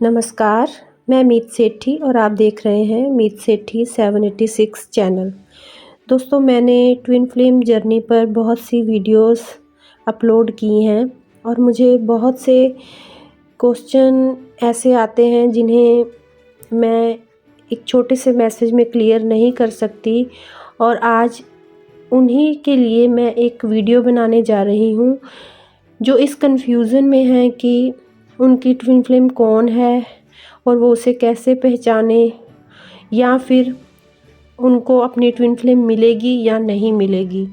नमस्कार, मैं मीत सेठी और आप देख रहे हैं मीत सेठी 786 चैनल। दोस्तों, मैंने ट्विन फ्लेम जर्नी पर बहुत सी वीडियोस अपलोड की हैं और मुझे बहुत से क्वेश्चन ऐसे आते हैं जिन्हें मैं एक छोटे से मैसेज में क्लियर नहीं कर सकती और आज उन्हीं के लिए मैं एक वीडियो बनाने जा रही हूँ, जो इस कन्फ्यूज़न में हैं कि उनकी ट्विन फ्लेम कौन है और वो उसे कैसे पहचाने, या फिर उनको अपनी ट्विन फ्लेम मिलेगी या नहीं मिलेगी।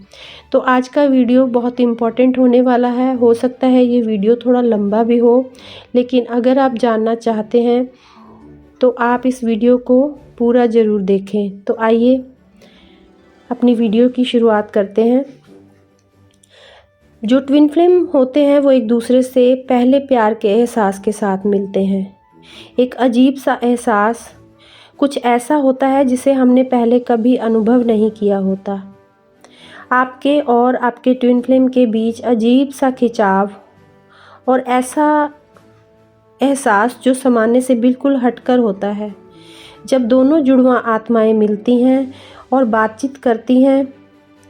तो आज का वीडियो बहुत इम्पोर्टेंट होने वाला है। हो सकता है ये वीडियो थोड़ा लंबा भी हो, लेकिन अगर आप जानना चाहते हैं तो आप इस वीडियो को पूरा ज़रूर देखें। तो आइए अपनी वीडियो की शुरुआत करते हैं। जो ट्विन फ्लेम होते हैं वो एक दूसरे से पहले प्यार के एहसास के साथ मिलते हैं। एक अजीब सा एहसास, कुछ ऐसा होता है जिसे हमने पहले कभी अनुभव नहीं किया होता। आपके और आपके ट्विन फ्लेम के बीच अजीब सा खिंचाव और ऐसा एहसास जो सामान्य से बिल्कुल हटकर होता है। जब दोनों जुड़वां आत्माएं मिलती हैं और बातचीत करती हैं,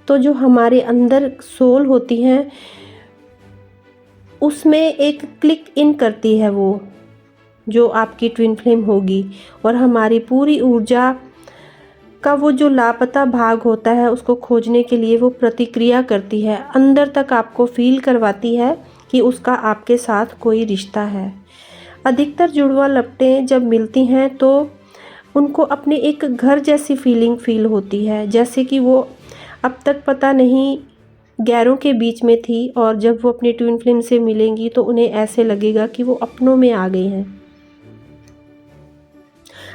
तो जो हमारे अंदर सोल होती हैं उसमें एक क्लिक इन करती है वो जो आपकी ट्विन फ्लेम होगी, और हमारी पूरी ऊर्जा का वो जो लापता भाग होता है उसको खोजने के लिए वो प्रतिक्रिया करती है। अंदर तक आपको फील करवाती है कि उसका आपके साथ कोई रिश्ता है। अधिकतर जुड़वा लपटें जब मिलती हैं तो उनको अपने एक घर जैसी फीलिंग फील होती है, जैसे कि वो अब तक पता नहीं गैरों के बीच में थी, और जब वो अपनी ट्विन फ्लेम से मिलेंगी तो उन्हें ऐसे लगेगा कि वो अपनों में आ गई हैं।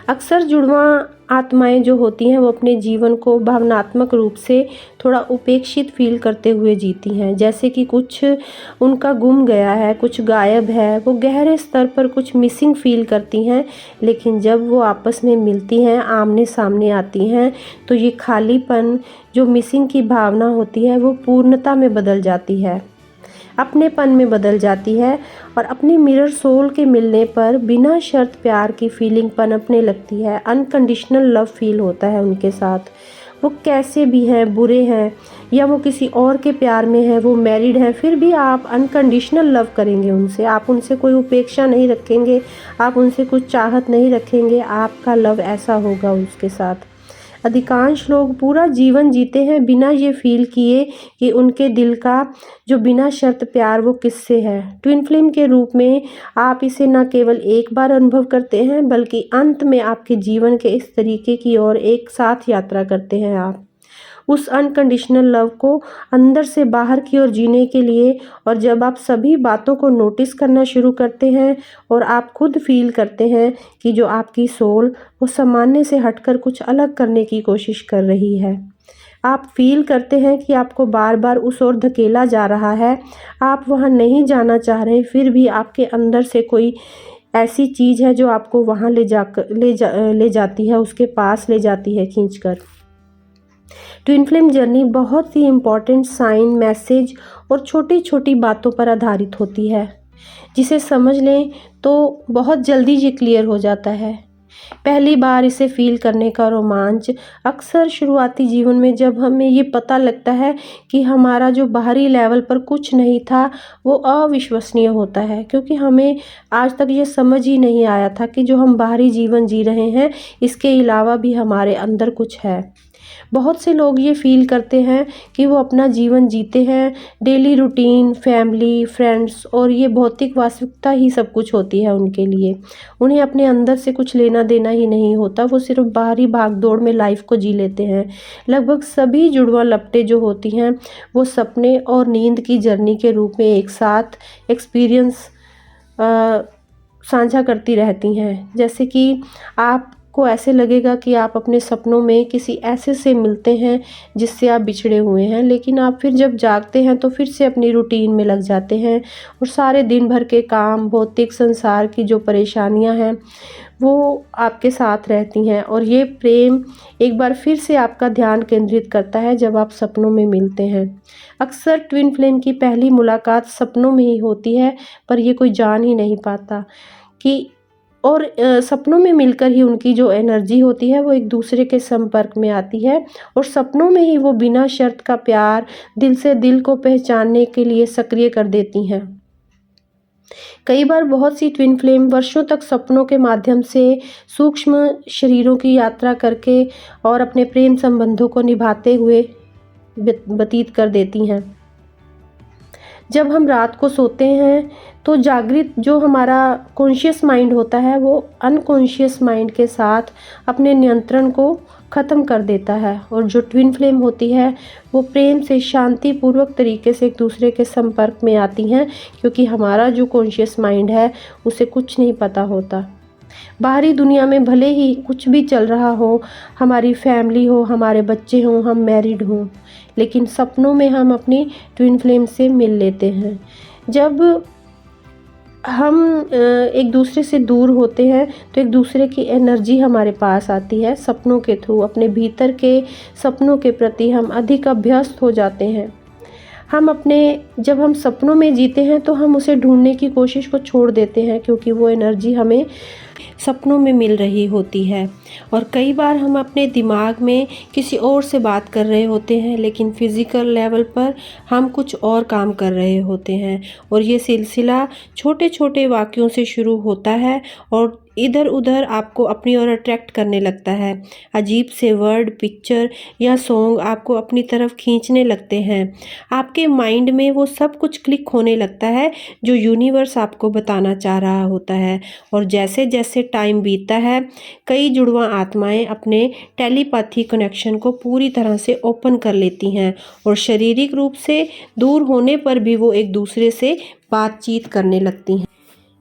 अक्सर जुड़वां आत्माएं जो होती हैं वो अपने जीवन को भावनात्मक रूप से थोड़ा उपेक्षित फील करते हुए जीती हैं, जैसे कि कुछ उनका गुम गया है, कुछ गायब है। वो गहरे स्तर पर कुछ मिसिंग फील करती हैं, लेकिन जब वो आपस में मिलती हैं, आमने सामने आती हैं, तो ये खालीपन, जो मिसिंग की भावना होती है, वो पूर्णता में बदल जाती है, अपनेपन में बदल जाती है, और अपनी मिरर सोल के मिलने पर बिना शर्त प्यार की फीलिंग पनपने लगती है। अनकंडीशनल लव फील होता है उनके साथ। वो कैसे भी हैं, बुरे हैं या वो किसी और के प्यार में है, वो मैरिड हैं, फिर भी आप अनकंडीशनल लव करेंगे उनसे। आप उनसे कोई उपेक्षा नहीं रखेंगे, आप उनसे कुछ चाहत नहीं रखेंगे। आपका लव ऐसा होगा उसके साथ। अधिकांश लोग पूरा जीवन जीते हैं बिना ये फील किए कि उनके दिल का जो बिना शर्त प्यार वो किससे है। ट्विन फ्लेम के रूप में आप इसे न केवल एक बार अनुभव करते हैं, बल्कि अंत में आपके जीवन के इस तरीके की ओर एक साथ यात्रा करते हैं। आप उस अनकंडीशनल लव को अंदर से बाहर की ओर जीने के लिए, और जब आप सभी बातों को नोटिस करना शुरू करते हैं और आप खुद फील करते हैं कि जो आपकी सोल वो सामान्य से हटकर कुछ अलग करने की कोशिश कर रही है, आप फील करते हैं कि आपको बार बार उस ओर धकेला जा रहा है, आप वहाँ नहीं जाना चाह रहे, फिर भी आपके अंदर से कोई ऐसी चीज़ है जो आपको वहाँ ले जाती है, उसके पास ले जाती है खींचकर। ट्विन फ्लेम जर्नी बहुत ही इम्पॉर्टेंट साइन, मैसेज और छोटी छोटी बातों पर आधारित होती है, जिसे समझ लें तो बहुत जल्दी ये क्लियर हो जाता है। पहली बार इसे फील करने का रोमांच अक्सर शुरुआती जीवन में, जब हमें ये पता लगता है कि हमारा जो बाहरी लेवल पर कुछ नहीं था वो अविश्वसनीय होता है, क्योंकि हमें आज तक ये समझ ही नहीं आया था कि जो हम बाहरी जीवन जी रहे हैं इसके अलावा भी हमारे अंदर कुछ है। बहुत से लोग ये फील करते हैं कि वो अपना जीवन जीते हैं, डेली रूटीन, फैमिली, फ्रेंड्स और ये भौतिक वास्तविकता ही सब कुछ होती है उनके लिए। उन्हें अपने अंदर से कुछ लेना देना ही नहीं होता, वो सिर्फ बाहरी भाग-दौड़ में लाइफ को जी लेते हैं। लगभग सभी जुड़वां लपटें जो होती हैं वो सपने और नींद की जर्नी के रूप में एक साथ एक्सपीरियंस साझा करती रहती हैं। जैसे कि आपको ऐसे लगेगा कि आप अपने सपनों में किसी ऐसे से मिलते हैं जिससे आप बिछड़े हुए हैं, लेकिन आप फिर जब जागते हैं तो फिर से अपनी रूटीन में लग जाते हैं, और सारे दिन भर के काम, भौतिक संसार की जो परेशानियां हैं वो आपके साथ रहती हैं, और ये प्रेम एक बार फिर से आपका ध्यान केंद्रित करता है जब आप सपनों में मिलते हैं। अक्सर ट्विन फ्लेम की पहली मुलाकात सपनों में ही होती है, पर ये कोई जान ही नहीं पाता कि और सपनों में मिलकर ही उनकी जो एनर्जी होती है वो एक दूसरे के संपर्क में आती है और सपनों में ही वो बिना शर्त का प्यार दिल से दिल को पहचानने के लिए सक्रिय कर देती हैं। कई बार बहुत सी ट्विन फ्लेम वर्षों तक सपनों के माध्यम से सूक्ष्म शरीरों की यात्रा करके और अपने प्रेम संबंधों को निभाते हुए व्यतीत कर देती हैं। जब हम रात को सोते हैं तो जागृत जो हमारा कॉन्शियस माइंड होता है वो अनकॉन्शियस माइंड के साथ अपने नियंत्रण को ख़त्म कर देता है और जो ट्विन फ्लेम होती है वो प्रेम से शांतिपूर्वक तरीके से एक दूसरे के संपर्क में आती हैं, क्योंकि हमारा जो कॉन्शियस माइंड है उसे कुछ नहीं पता होता। बाहरी दुनिया में भले ही कुछ भी चल रहा हो, हमारी फैमिली हो, हमारे बच्चे हों, हम मैरिड हों, लेकिन सपनों में हम अपनी ट्विन फ्लेम से मिल लेते हैं। जब हम एक दूसरे से दूर होते हैं तो एक दूसरे की एनर्जी हमारे पास आती है सपनों के थ्रू। अपने भीतर के सपनों के प्रति हम अधिक अभ्यस्त हो जाते हैं। जब हम सपनों में जीते हैं तो हम उसे ढूंढने की कोशिश को छोड़ देते हैं, क्योंकि वो एनर्जी हमें सपनों में मिल रही होती है। और कई बार हम अपने दिमाग में किसी और से बात कर रहे होते हैं, लेकिन फिज़िकल लेवल पर हम कुछ और काम कर रहे होते हैं और ये सिलसिला छोटे छोटे वाक्यों से शुरू होता है और इधर उधर आपको अपनी ओर अट्रैक्ट करने लगता है। अजीब से वर्ड, पिक्चर या सॉन्ग आपको अपनी तरफ खींचने लगते हैं। आपके माइंड में वो सब कुछ क्लिक होने लगता है जो यूनिवर्स आपको बताना चाह रहा होता है। और जैसे जैसे टाइम बीतता है, कई जुड़वां आत्माएं अपने टेलीपैथी कनेक्शन को पूरी तरह से ओपन कर लेती हैं और शारीरिक रूप से दूर होने पर भी वो एक दूसरे से बातचीत करने लगती हैं।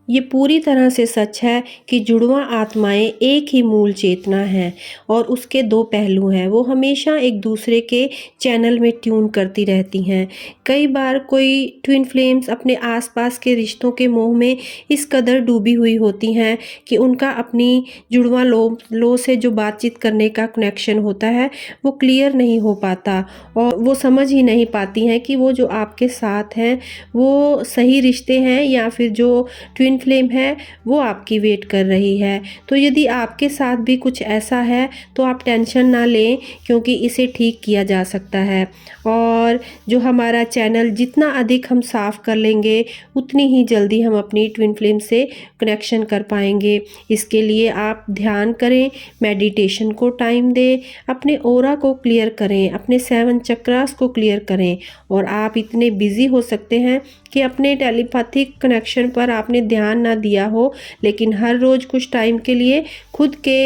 ये पूरी तरह से सच है कि जुड़वां आत्माएं एक ही मूल चेतना है और उसके दो पहलू हैं। वो हमेशा एक दूसरे के चैनल में ट्यून करती रहती हैं। कई बार कोई ट्विन फ्लेम्स अपने आसपास के रिश्तों के मोह में इस कदर डूबी हुई होती हैं कि उनका अपनी जुड़वां लो से जो बातचीत करने का कनेक्शन होता है वो क्लियर नहीं हो पाता और वो समझ ही नहीं पाती हैं कि वो जो आपके साथ हैं वो सही रिश्ते हैं या फिर जो ट्विन फ्लेम है वो आपकी वेट कर रही है। तो यदि आपके साथ भी कुछ ऐसा है तो आप टेंशन ना लें, क्योंकि इसे ठीक किया जा सकता है और जो हमारा चैनल जितना अधिक हम साफ कर लेंगे उतनी ही जल्दी हम अपनी ट्विन फ्लेम से कनेक्शन कर पाएंगे। इसके लिए आप ध्यान करें, मेडिटेशन को टाइम दें, अपने ऑरा को क्लियर करें, अपने 7 चक्रास को क्लियर करें और आप इतने बिजी हो सकते हैं कि अपने टेलीपैथिक कनेक्शन पर आपने ध्यान ना दिया हो, लेकिन हर रोज़ कुछ टाइम के लिए खुद के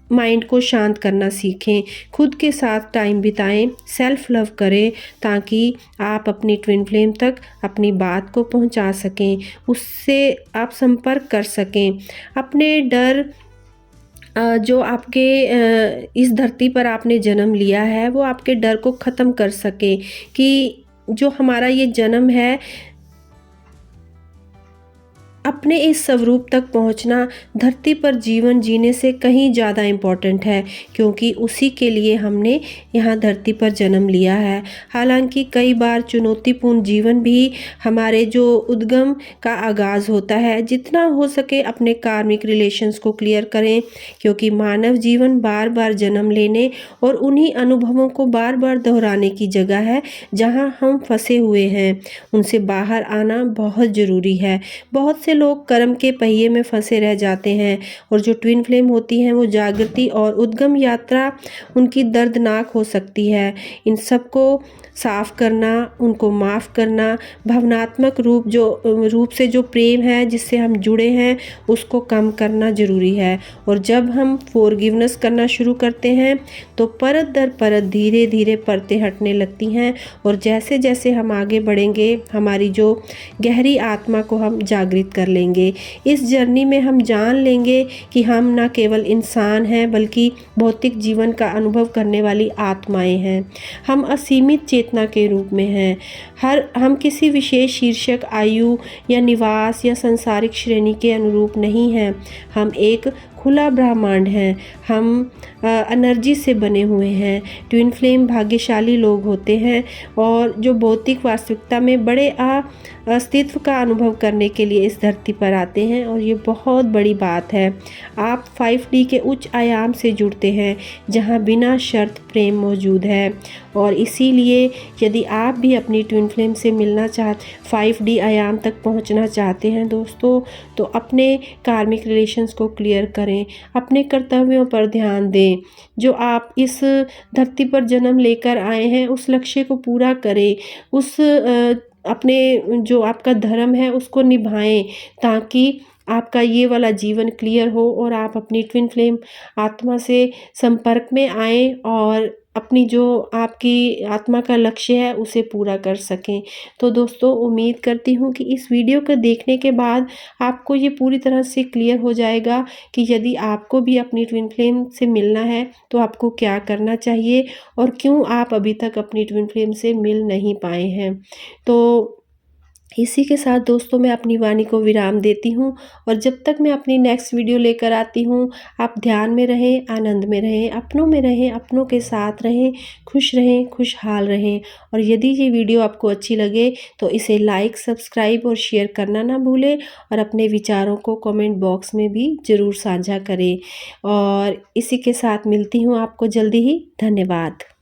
माइंड को शांत करना सीखें, खुद के साथ टाइम बिताएं, सेल्फ लव करें, ताकि आप अपनी ट्विन फ्लेम तक अपनी बात को पहुंचा सकें, उससे आप संपर्क कर सकें। अपने डर जो आपके इस धरती पर आपने जन्म लिया है वो आपके डर को ख़त्म कर सके कि जो हमारा ये जन्म है अपने इस स्वरूप तक पहुंचना धरती पर जीवन जीने से कहीं ज़्यादा इम्पॉर्टेंट है, क्योंकि उसी के लिए हमने यहाँ धरती पर जन्म लिया है। हालांकि कई बार चुनौतीपूर्ण जीवन भी हमारे जो उद्गम का आगाज़ होता है, जितना हो सके अपने कार्मिक रिलेशंस को क्लियर करें, क्योंकि मानव जीवन बार बार जन्म लेने और उन्हीं अनुभवों को बार बार दोहराने की जगह है जहाँ हम फंसे हुए हैं। उनसे बाहर आना बहुत ज़रूरी है। बहुत से लोग कर्म के पहिए में फंसे रह जाते हैं और जो ट्विन फ्लेम होती हैं वो जागृति और उद्गम यात्रा उनकी दर्दनाक हो सकती है। इन सबको साफ करना, उनको माफ़ करना, भावनात्मक रूप से जो प्रेम है जिससे हम जुड़े हैं उसको कम करना ज़रूरी है। और जब हम फॉरगिवनेस करना शुरू करते हैं तो परत दर परत धीरे धीरे परतें हटने लगती हैं और जैसे जैसे हम आगे बढ़ेंगे हमारी जो गहरी आत्मा को हम जागृत कर लेंगे। इस जर्नी में हम जान लेंगे कि हम न केवल इंसान हैं बल्कि भौतिक जीवन का अनुभव करने वाली आत्माएं हैं। हम असीमित चेतना के रूप में हैं। हम किसी विशेष शीर्षक, आयु या निवास या सांसारिक श्रेणी के अनुरूप नहीं हैं। हम एक खुला ब्रह्मांड है, हम एनर्जी से बने हुए हैं। ट्विन फ्लेम भाग्यशाली लोग होते हैं और जो भौतिक वास्तविकता में बड़े अस्तित्व का अनुभव करने के लिए इस धरती पर आते हैं, और ये बहुत बड़ी बात है। आप 5D के उच्च आयाम से जुड़ते हैं जहाँ बिना शर्त प्रेम मौजूद है, और इसीलिए यदि आप भी अपनी ट्विन फ्लेम से मिलना 5D आयाम तक पहुंचना चाहते हैं दोस्तों, तो अपने कार्मिक रिलेशंस को क्लियर करें, अपने कर्तव्यों पर ध्यान दें। जो आप इस धरती पर जन्म लेकर आए हैं उस लक्ष्य को पूरा करें, उस अपने जो आपका धर्म है उसको निभाएं, ताकि आपका ये वाला जीवन क्लियर हो और आप अपनी ट्विन फ्लेम आत्मा से संपर्क में आएँ और अपनी जो आपकी आत्मा का लक्ष्य है उसे पूरा कर सकें। तो दोस्तों, उम्मीद करती हूँ कि इस वीडियो को देखने के बाद आपको ये पूरी तरह से क्लियर हो जाएगा कि यदि आपको भी अपनी ट्विन फ्लेम से मिलना है तो आपको क्या करना चाहिए और क्यों आप अभी तक अपनी ट्विन फ्लेम से मिल नहीं पाए हैं। तो इसी के साथ दोस्तों मैं अपनी वाणी को विराम देती हूँ, और जब तक मैं अपनी नेक्स्ट वीडियो लेकर आती हूँ, आप ध्यान में रहें, आनंद में रहें, अपनों में रहें, अपनों के साथ रहें, खुशहाल रहें। और यदि ये वीडियो आपको अच्छी लगे तो इसे लाइक, सब्सक्राइब और शेयर करना ना भूलें, और अपने विचारों को कमेंट बॉक्स में भी ज़रूर साझा करें। और इसी के साथ मिलती हूँ आपको जल्दी ही। धन्यवाद।